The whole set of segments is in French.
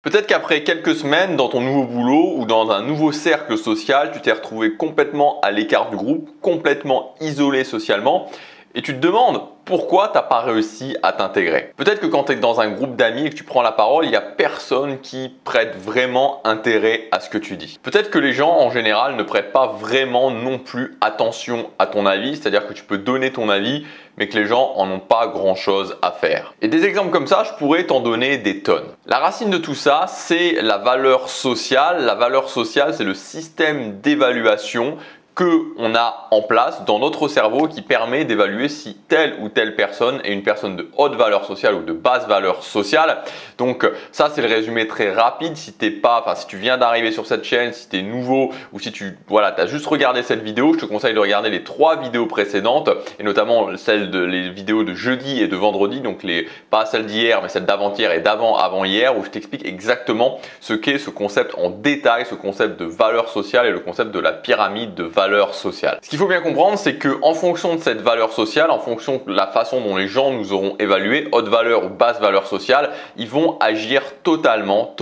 Peut-être qu'après quelques semaines dans ton nouveau boulot ou dans un nouveau cercle social, tu t'es retrouvé complètement à l'écart du groupe, complètement isolé socialement et tu te demandes pourquoi tu n'as pas réussi à t'intégrer. Peut-être que quand tu es dans un groupe d'amis et que tu prends la parole, il n'y a personne qui prête vraiment intérêt à ce que tu dis. Peut-être que les gens en général ne prêtent pas vraiment non plus attention à ton avis, c'est-à-dire que tu peux donner ton avis mais que les gens en ont pas grand-chose à faire. Et des exemples comme ça, je pourrais t'en donner des tonnes. La racine de tout ça, c'est la valeur sociale. La valeur sociale, c'est le système d'évaluation qu'on a en place dans notre cerveau qui permet d'évaluer si telle ou telle personne est une personne de haute valeur sociale ou de basse valeur sociale. Donc ça, c'est le résumé très rapide. Si tu viens d'arriver sur cette chaîne, si tu es nouveau ou si tu as juste regardé cette vidéo, je te conseille de regarder les 3 vidéos précédentes et notamment les vidéos de jeudi et de vendredi, donc pas celles d'hier mais celles d'avant-hier et d'avant-avant-hier où je t'explique exactement ce qu'est ce concept en détail, ce concept de valeur sociale et le concept de la pyramide de valeur sociale. Ce qu'il faut bien comprendre, c'est que en fonction de cette valeur sociale, en fonction de la façon dont les gens nous auront évalué, haute valeur ou basse valeur sociale, ils vont agir totalement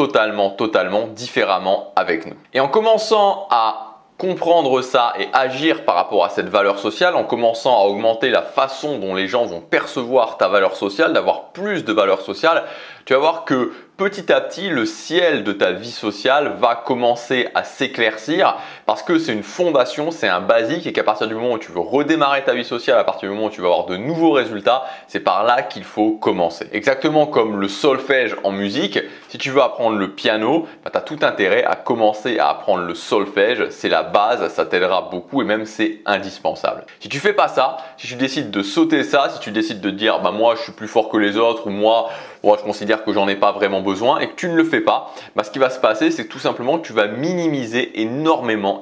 différemment avec nous. Et en commençant à comprendre ça et agir par rapport à cette valeur sociale, en commençant à augmenter la façon dont les gens vont percevoir ta valeur sociale, d'avoir plus de valeur sociale, tu vas voir que petit à petit, le ciel de ta vie sociale va commencer à s'éclaircir parce que c'est une fondation, c'est un basique et qu'à partir du moment où tu veux redémarrer ta vie sociale, à partir du moment où tu vas avoir de nouveaux résultats, c'est par là qu'il faut commencer. Exactement comme le solfège en musique, si tu veux apprendre le piano, tu as tout intérêt à commencer à apprendre le solfège, c'est la base, ça t'aidera beaucoup et même c'est indispensable. Si tu fais pas ça, si tu décides de sauter ça, si tu décides de dire moi je suis plus fort que les autres ou moi je considère que j'en ai pas vraiment besoin et que tu ne le fais pas, ce qui va se passer, c'est tout simplement que tu vas minimiser énormément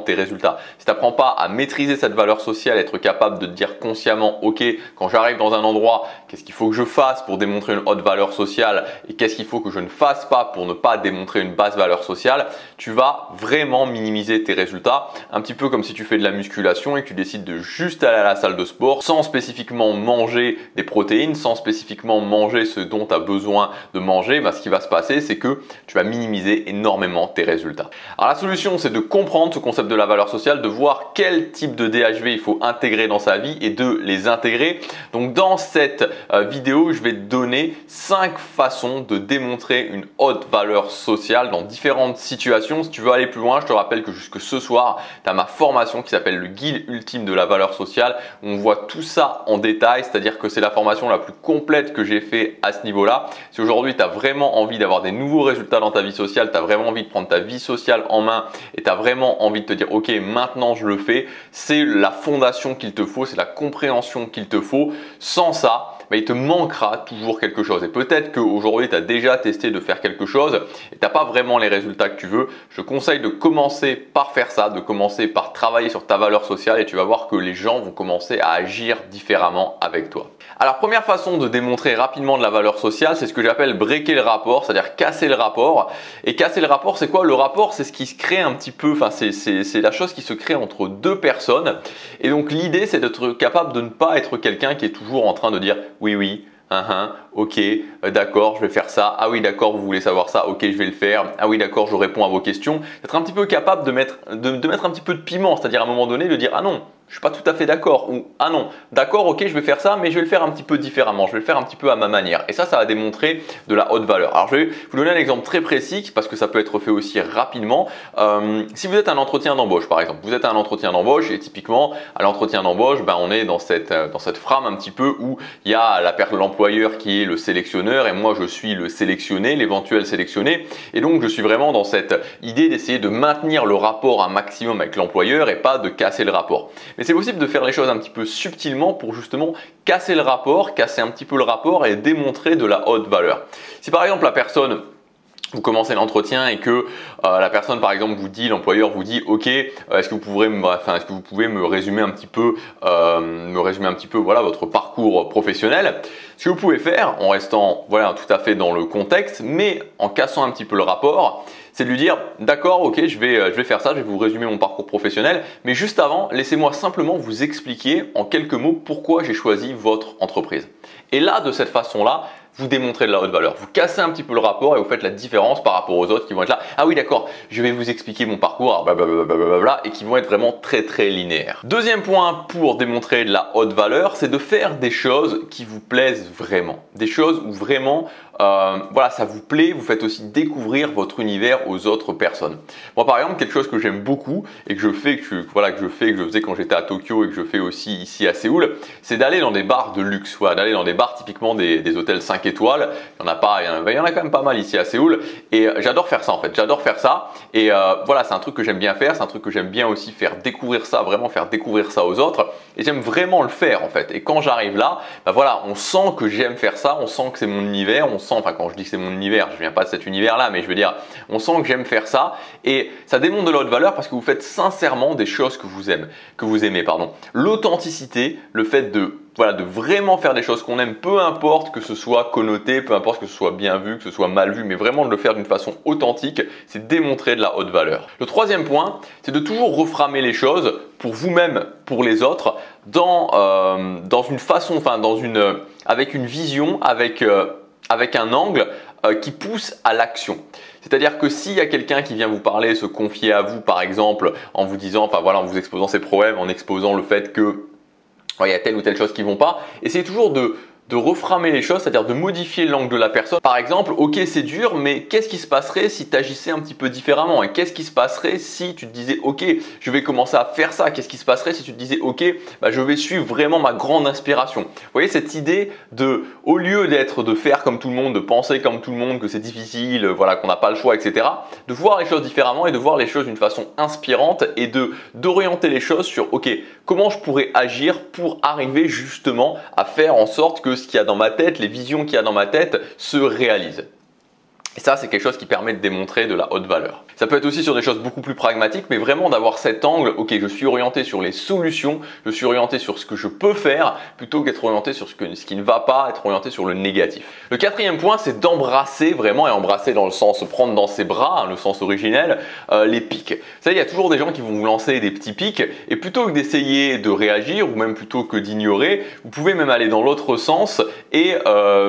tes résultats. Si tu n'apprends pas à maîtriser cette valeur sociale, être capable de te dire consciemment, ok, quand j'arrive dans un endroit, qu'est-ce qu'il faut que je fasse pour démontrer une haute valeur sociale et qu'est-ce qu'il faut que je ne fasse pas pour ne pas démontrer une basse valeur sociale, tu vas vraiment minimiser tes résultats. Un petit peu comme si tu fais de la musculation et que tu décides de juste aller à la salle de sport sans spécifiquement manger des protéines, sans spécifiquement manger ce dont tu as besoin de manger, ce qui va se passer, c'est que tu vas minimiser énormément tes résultats. Alors la solution, c'est de comprendre ce concept de la valeur sociale, de voir quel type de DHV il faut intégrer dans sa vie et de les intégrer. Donc dans cette vidéo, je vais te donner 5 façons de démontrer une haute valeur sociale dans différentes situations. Si tu veux aller plus loin, je te rappelle que jusque ce soir, tu as ma formation qui s'appelle le guide ultime de la valeur sociale, où on voit tout ça en détail, c'est-à-dire que c'est la formation la plus complète que j'ai fait à ce niveau-là. Si aujourd'hui tu as vraiment envie d'avoir des nouveaux résultats dans ta vie sociale, tu as vraiment envie de prendre ta vie sociale en main et tu as vraiment envie de te dire ok, maintenant je le fais, c'est la fondation qu'il te faut, c'est la compréhension qu'il te faut. Sans ça, il te manquera toujours quelque chose. Et peut-être qu'aujourd'hui, tu as déjà testé de faire quelque chose et tu n'as pas vraiment les résultats que tu veux. Je te conseille de commencer par faire ça, de commencer par travailler sur ta valeur sociale et tu vas voir que les gens vont commencer à agir différemment avec toi. Alors, première façon de démontrer rapidement de la valeur sociale, c'est ce que j'appelle breaker le rapport, c'est-à-dire casser le rapport. Et casser le rapport, c'est quoi? Le rapport, c'est ce qui se crée un petit peu, c'est la chose qui se crée entre deux personnes. Et donc, l'idée, c'est d'être capable de ne pas être quelqu'un qui est toujours en train de dire oui, ok, d'accord, je vais faire ça. Ah oui, d'accord, vous voulez savoir ça. Ok, je vais le faire. Ah oui, d'accord, je réponds à vos questions. D'être un petit peu capable de mettre un petit peu de piment, c'est-à-dire à un moment donné de dire ah non, je suis pas tout à fait d'accord ou ah non, d'accord, ok, je vais faire ça, mais je vais le faire un petit peu différemment, je vais le faire un petit peu à ma manière. Et ça va démontrer de la haute valeur. Alors je vais vous donner un exemple très précis parce que ça peut être fait aussi rapidement. Si vous êtes à un entretien d'embauche par exemple, vous êtes à un entretien d'embauche et typiquement à l'entretien d'embauche, on est dans cette frame un petit peu où il y a l'employeur qui est le sélectionneur et moi je suis le sélectionné, l'éventuel sélectionné. Et donc je suis vraiment dans cette idée d'essayer de maintenir le rapport un maximum avec l'employeur et pas de casser le rapport. Mais c'est possible de faire les choses un petit peu subtilement pour justement casser le rapport, casser un petit peu le rapport et démontrer de la haute valeur. Si par exemple vous commencez l'entretien et que la personne par exemple l'employeur vous dit ok, est-ce que vous pouvez me résumer un petit peu votre parcours professionnel. Ce que vous pouvez faire en restant tout à fait dans le contexte mais en cassant un petit peu le rapport, c'est de lui dire d'accord, ok, je vais faire ça, je vais vous résumer mon parcours professionnel, mais juste avant, laissez-moi simplement vous expliquer en quelques mots pourquoi j'ai choisi votre entreprise. Et là, de cette façon-là, vous démontrez de la haute valeur. Vous cassez un petit peu le rapport et vous faites la différence par rapport aux autres qui vont être là. Ah oui, d'accord, je vais vous expliquer mon parcours, blablabla, et qui vont être vraiment très linéaires. Deuxième point pour démontrer de la haute valeur, c'est de faire des choses qui vous plaisent vraiment. Des choses où vraiment voilà, ça vous plaît, vous faites aussi découvrir votre univers aux autres personnes. Moi par exemple, quelque chose que j'aime beaucoup et que je fais, que je faisais quand j'étais à Tokyo et que je fais aussi ici à Séoul, c'est d'aller dans des bars de luxe, voilà, d'aller dans des bars typiquement des hôtels 5 étoiles. Il y en a quand même pas mal ici à Séoul et j'adore faire ça en fait, j'adore faire ça et voilà, c'est un truc que j'aime bien faire, c'est un truc que j'aime bien aussi faire découvrir ça, vraiment faire découvrir ça aux autres et j'aime vraiment le faire en fait. Et quand j'arrive là, bah voilà, on sent que j'aime faire ça, on sent que c'est mon univers, on sent, enfin quand je dis que c'est mon univers, je viens pas de cet univers là, mais je veux dire, on sent que j'aime faire ça et ça démontre de la haute valeur parce que vous faites sincèrement des choses que vous aimez, pardon. L'authenticité, le fait de vraiment faire des choses qu'on aime, peu importe que ce soit connoté, peu importe que ce soit bien vu, que ce soit mal vu, mais vraiment de le faire d'une façon authentique, c'est démontrer de la haute valeur. Le troisième point, c'est de toujours reframer les choses pour vous-même, pour les autres, dans une façon, avec une vision, avec un angle qui pousse à l'action. C'est-à-dire que s'il y a quelqu'un qui vient vous parler, se confier à vous par exemple, en vous disant, en vous exposant ses problèmes, en exposant le fait que il y a telle ou telle chose qui ne vont pas, essayez toujours de reframer les choses, c'est-à-dire de modifier l'angle de la personne. Par exemple, ok c'est dur, mais qu'est-ce qui se passerait si tu agissais un petit peu différemment? Et qu'est-ce qui se passerait si tu te disais ok, je vais commencer à faire ça? Qu'est-ce qui se passerait si tu te disais ok, je vais suivre vraiment ma grande inspiration? Vous voyez cette idée de, au lieu de faire comme tout le monde, de penser comme tout le monde, que c'est difficile, voilà, qu'on n'a pas le choix, etc. De voir les choses différemment et de voir les choses d'une façon inspirante et d'orienter les choses sur ok, comment je pourrais agir pour arriver justement à faire en sorte que ce qu'il y a dans ma tête, les visions qu'il y a dans ma tête se réalisent. Et ça, c'est quelque chose qui permet de démontrer de la haute valeur. Ça peut être aussi sur des choses beaucoup plus pragmatiques, mais vraiment d'avoir cet angle, ok, je suis orienté sur les solutions, je suis orienté sur ce que je peux faire, plutôt qu'être orienté sur ce qui ne va pas, être orienté sur le négatif. Le quatrième point, c'est d'embrasser vraiment, et embrasser dans le sens prendre dans ses bras, le sens originel, les pics. Vous savez, il y a toujours des gens qui vont vous lancer des petits pics, et plutôt que d'essayer de réagir, ou même plutôt que d'ignorer, vous pouvez même aller dans l'autre sens et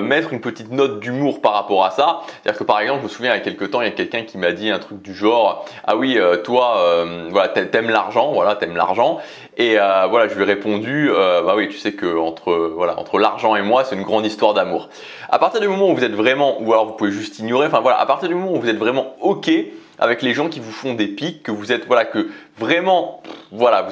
mettre une petite note d'humour par rapport à ça. C'est-à-dire que par exemple, je me souviens il y a quelques temps, il y a quelqu'un qui m'a dit un truc du genre ah oui, toi, voilà, t'aimes l'argent, voilà, t'aimes l'argent. Et voilà, je lui ai répondu bah oui, tu sais que entre l'argent et moi, c'est une grande histoire d'amour. À partir du moment où vous êtes vraiment, ou alors vous pouvez juste ignorer, enfin voilà, à partir du moment où vous êtes vraiment ok avec les gens qui vous font des pics, que vous êtes vous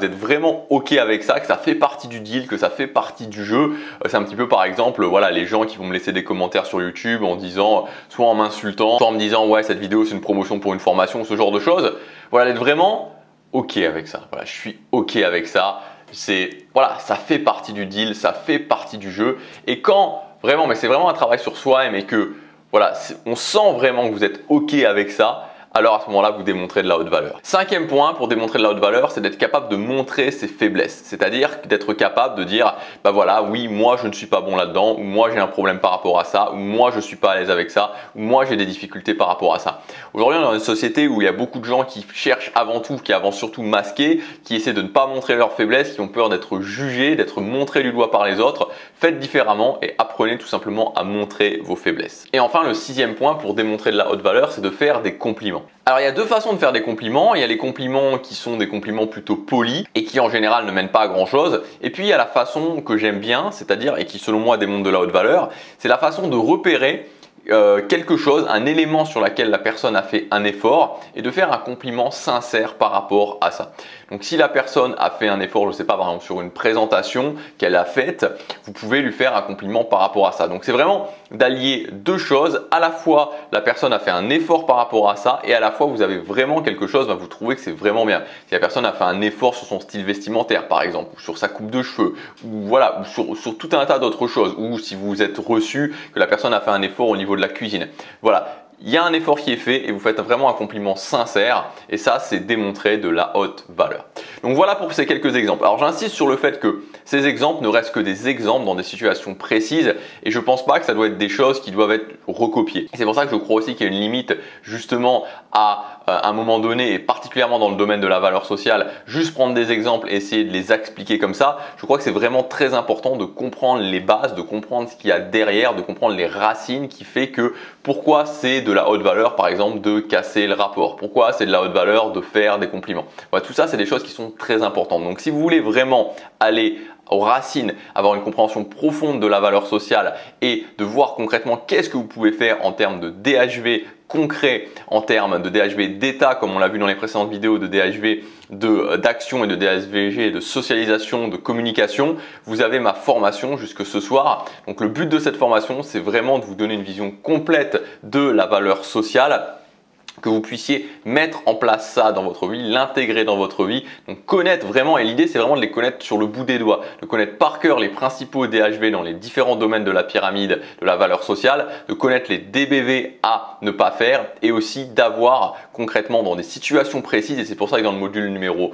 êtes vraiment ok avec ça, que ça fait partie du deal, que ça fait partie du jeu. C'est un petit peu par exemple, voilà, les gens qui vont me laisser des commentaires sur YouTube en disant, soit en m'insultant, soit en me disant ouais cette vidéo c'est une promotion pour une formation, ce genre de choses. Voilà, d'être vraiment ok avec ça. Voilà, je suis ok avec ça. Ça fait partie du deal, ça fait partie du jeu. Et quand vraiment, mais c'est vraiment un travail sur soi-même et que voilà, on sent vraiment que vous êtes ok avec ça, alors à ce moment-là, vous démontrez de la haute valeur. Cinquième point pour démontrer de la haute valeur, c'est d'être capable de montrer ses faiblesses. C'est-à-dire d'être capable de dire, bah voilà, oui, moi je ne suis pas bon là-dedans, ou moi j'ai un problème par rapport à ça, ou moi je suis pas à l'aise avec ça, ou moi j'ai des difficultés par rapport à ça. Aujourd'hui, on est dans une société où il y a beaucoup de gens qui cherchent avant tout, qui avancent surtout masqués, qui essaient de ne pas montrer leurs faiblesses, qui ont peur d'être jugés, d'être montrés du doigt par les autres. Faites différemment et apprenez tout simplement à montrer vos faiblesses. Et enfin, le sixième point pour démontrer de la haute valeur, c'est de faire des compliments. Alors il y a deux façons de faire des compliments. Il y a les compliments qui sont des compliments plutôt polis et qui en général ne mènent pas à grand chose. Et puis il y a la façon que j'aime bien, c'est-à-dire, et qui selon moi démontre de la haute valeur, c'est la façon de repérer quelque chose, un élément sur lequel la personne a fait un effort et de faire un compliment sincère par rapport à ça. Donc si la personne a fait un effort, je ne sais pas, par exemple sur une présentation qu'elle a faite, vous pouvez lui faire un compliment par rapport à ça. Donc c'est vraiment d'allier deux choses, à la fois la personne a fait un effort par rapport à ça et à la fois vous avez vraiment quelque chose, vous trouvez que c'est vraiment bien. Si la personne a fait un effort sur son style vestimentaire par exemple, ou sur sa coupe de cheveux, ou voilà, ou sur tout un tas d'autres choses, ou si vous êtes reçu que la personne a fait un effort au niveau de la cuisine. Voilà. il y a un effort qui est fait et vous faites vraiment un compliment sincère et ça, c'est démontrer de la haute valeur. Donc voilà pour ces quelques exemples. Alors j'insiste sur le fait que ces exemples ne restent que des exemples dans des situations précises et je pense pas que ça doit être des choses qui doivent être recopiées. C'est pour ça que je crois aussi qu'il y a une limite justement à un moment donné et particulièrement dans le domaine de la valeur sociale, juste prendre des exemples et essayer de les expliquer comme ça. Je crois que c'est vraiment très important de comprendre les bases, de comprendre ce qu'il y a derrière, de comprendre les racines qui fait que pourquoi c'est de la haute valeur par exemple de casser le rapport, pourquoi c'est de la haute valeur de faire des compliments. Voilà, tout ça c'est des choses qui sont très importantes. Donc si vous voulez vraiment aller aux racines, avoir une compréhension profonde de la valeur sociale et de voir concrètement qu'est-ce que vous pouvez faire en termes de DHV concret, en termes de DHV d'état comme on l'a vu dans les précédentes vidéos, de DHV d'action et de DSVG, de socialisation, de communication, vous avez ma formation jusque ce soir. Donc le but de cette formation, c'est vraiment de vous donner une vision complète de la valeur sociale, que vous puissiez mettre en place ça dans votre vie, l'intégrer dans votre vie, donc connaître vraiment, et l'idée c'est vraiment de les connaître sur le bout des doigts, de connaître par cœur les principaux DHV dans les différents domaines de la pyramide de la valeur sociale, de connaître les DBV à ne pas faire et aussi d'avoir concrètement dans des situations précises, et c'est pour ça que dans le module numéro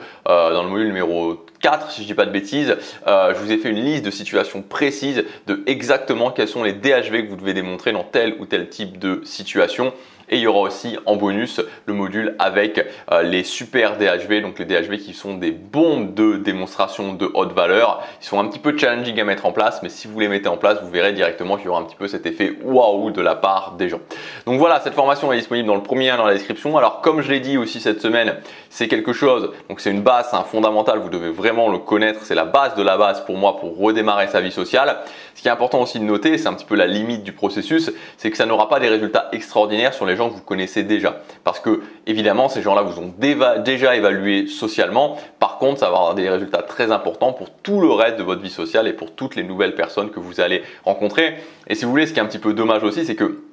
4, si je dis pas de bêtises, je vous ai fait une liste de situations précises de exactement quels sont les DHV que vous devez démontrer dans tel ou tel type de situation. Et il y aura aussi en bonus le module avec les super DHV, donc les DHV qui sont des bombes de démonstration de haute valeur. Ils sont un petit peu challenging à mettre en place, mais si vous les mettez en place, vous verrez directement qu'il y aura un petit peu cet effet waouh de la part des gens. Donc voilà, cette formation est disponible dans le premier lien dans la description. Alors comme je l'ai dit aussi cette semaine, c'est quelque chose, donc c'est une base, c'est un fondamental, vous devez vraiment le connaître, c'est la base de la base pour moi pour redémarrer sa vie sociale. Ce qui est important aussi de noter, c'est un petit peu la limite du processus, c'est que ça n'aura pas des résultats extraordinaires sur les gens que vous connaissez déjà. Parce que évidemment, ces gens-là vous ont déjà évalué socialement. Par contre, ça va avoir des résultats très importants pour tout le reste de votre vie sociale et pour toutes les nouvelles personnes que vous allez rencontrer. Et si vous voulez, ce qui est un petit peu dommage aussi, c'est que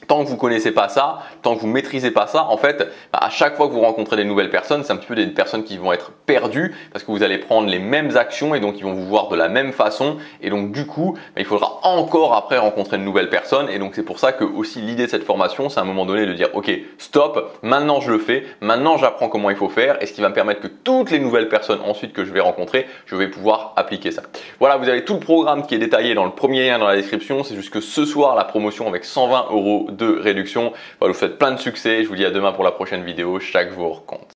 tant que vous connaissez pas ça, tant que vous maîtrisez pas ça, en fait, à chaque fois que vous rencontrez des nouvelles personnes, c'est un petit peu des personnes qui vont être perdues parce que vous allez prendre les mêmes actions et donc ils vont vous voir de la même façon. Et donc du coup, il faudra encore après rencontrer une nouvelle personne. Et donc c'est pour ça que aussi l'idée de cette formation, c'est à un moment donné de dire ok, stop, maintenant je le fais, maintenant j'apprends comment il faut faire et ce qui va me permettre que toutes les nouvelles personnes ensuite que je vais rencontrer, je vais pouvoir appliquer ça. Voilà, vous avez tout le programme qui est détaillé dans le premier lien dans la description. C'est juste que ce soir, la promotion avec 120 € de réduction. Voilà, vous faites plein de succès. Je vous dis à demain pour la prochaine vidéo. Chaque jour compte.